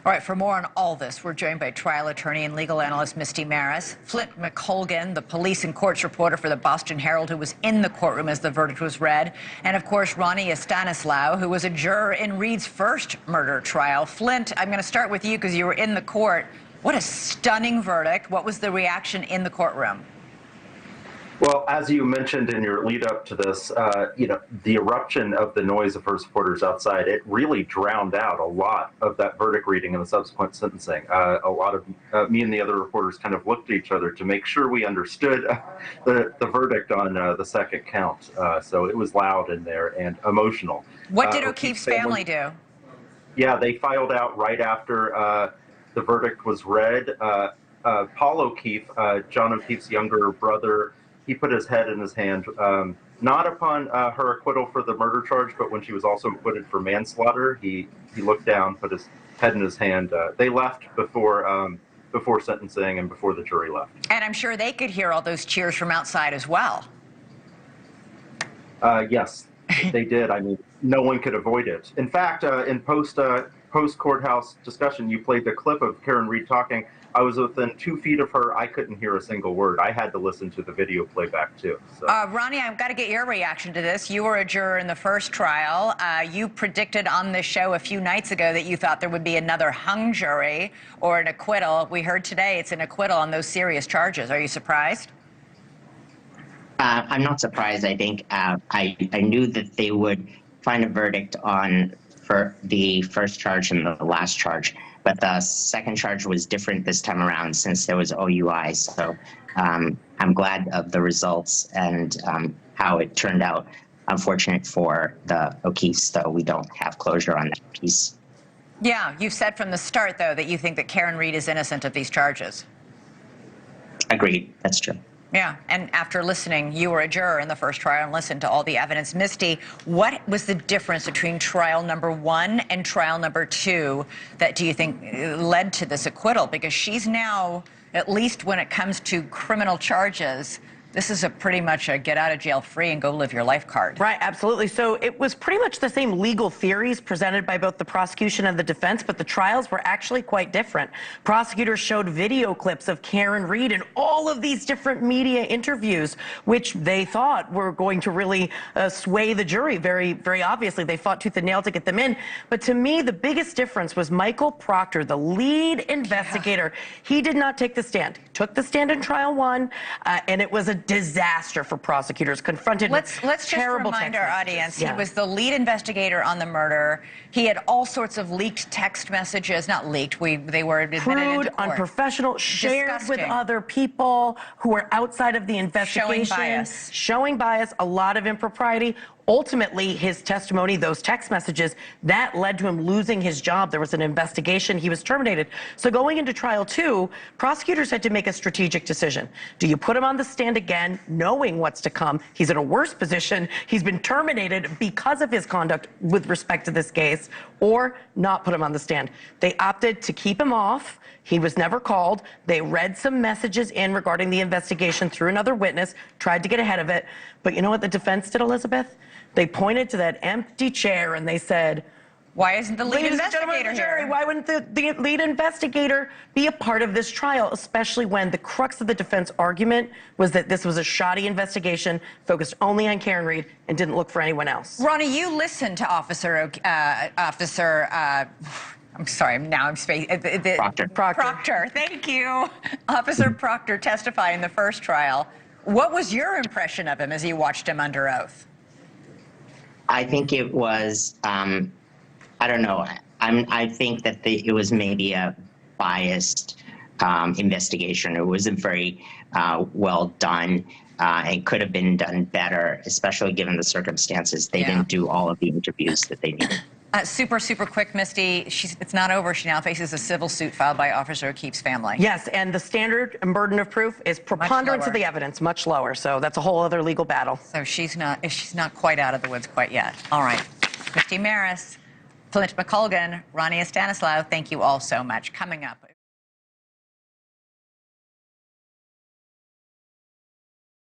All right, for more on all this, we're joined by trial attorney and legal analyst Misty Marris, Flint McColgan, the police and courts reporter for the Boston Herald, who was in the courtroom as the verdict was read, and of course, Ronnie Stanislau, who was a juror in Reed's first murder trial. Flint, I'm going to start with you because you were in the court. What a stunning verdict. What was the reaction in the courtroom? Well, as you mentioned in your lead up to this, the eruption of the noise of her supporters outside, it really drowned out a lot of that verdict reading and the subsequent sentencing. A lot of me and the other reporters kind of looked at each other to make sure we understood the verdict on the second count. So it was loud in there and emotional. What did O'Keefe's family do? Yeah, they filed out right after the verdict was read. Paul O'Keefe, John O'Keefe's younger brother, he put his head in his hand, not upon her acquittal for the murder charge, but when she was also acquitted for manslaughter, he looked down, put his head in his hand. They left before sentencing and before the jury left. And I'm sure they could hear all those cheers from outside as well. Yes, they did. I mean, no one could avoid it. In fact, in post-courthouse discussion, you played the clip of Karen Reed talking. I was within 2 feet of her. I couldn't hear a single word. I had to listen to the video playback, too. So. Ronnie, I've got to get your reaction to this. You were a juror in the first trial. You predicted on this show a few nights ago that you thought there would be another hung jury or an acquittal. We heard today it's an acquittal on those serious charges. Are you surprised? I'm not surprised. I think I knew that they would find a verdict for the first charge and the last charge. But the second charge was different this time around since there was OUI. So I'm glad of the results and how it turned out. Unfortunate for the O'Keefes, though, we don't have closure on that piece. Yeah, you've said from the start, though, that you think that Karen Reed is innocent of these charges. Agreed. That's true. Yeah, and after listening, you were a juror in the first trial and listened to all the evidence. Misty, what was the difference between trial number 1 and trial number 2 that do you think led to this acquittal? Because she's now, at least when it comes to criminal charges, this is pretty much a get out of jail free and go live your life card. Right, absolutely. So it was pretty much the same legal theories presented by both the prosecution and the defense, but the trials were actually quite different. Prosecutors showed video clips of Karen Reed in all of these different media interviews, which they thought were going to really sway the jury. Very, very obviously, they fought tooth and nail to get them in. But to me, the biggest difference was Michael Proctor, the lead investigator. Yeah. He did not take the stand. He took the stand in trial 1, and it was a disaster for prosecutors confronted with terrible Let's just remind our audience, yeah. He was the lead investigator on the murder. He had all sorts of leaked text messages, not leaked, they were admitted into crude, court. Unprofessional, shared with other people who were outside of the investigation. Showing bias, a lot of impropriety. Ultimately, his testimony, those text messages, that led to him losing his job. There was an investigation. He was terminated. So going into trial 2, prosecutors had to make a strategic decision. Do you put him on the stand again, knowing what's to come? He's in a worse position. He's been terminated because of his conduct with respect to this case, or not put him on the stand. They opted to keep him off. He was never called. They read some messages in regarding the investigation through another witness, tried to get ahead of it. But you know what the defense did, Elizabeth? They pointed to that empty chair and they said, why isn't the lead investigator here? Why wouldn't the lead investigator be a part of this trial, especially when the crux of the defense argument was that this was a shoddy investigation focused only on Karen Reed and didn't look for anyone else? Ronnie, you listened to I'm sorry, now I'm spacing. Proctor, thank you. Officer Proctor testify in the first trial. What was your impression of him as you watched him under oath? I think it was, I don't know. I think that it was maybe a biased investigation. It wasn't very well done. It could have been done better, especially given the circumstances. They didn't do all of the interviews that they needed. Super quick, Misty. It's not over. She now faces a civil suit filed by Officer O'Keefe's family. Yes, and the standard and burden of proof is preponderance of the evidence, much lower. So that's a whole other legal battle. So she's not quite out of the woods quite yet. All right. Misty Marris, Flint McColgan, Ronnie Stanislau, thank you all so much. Coming up.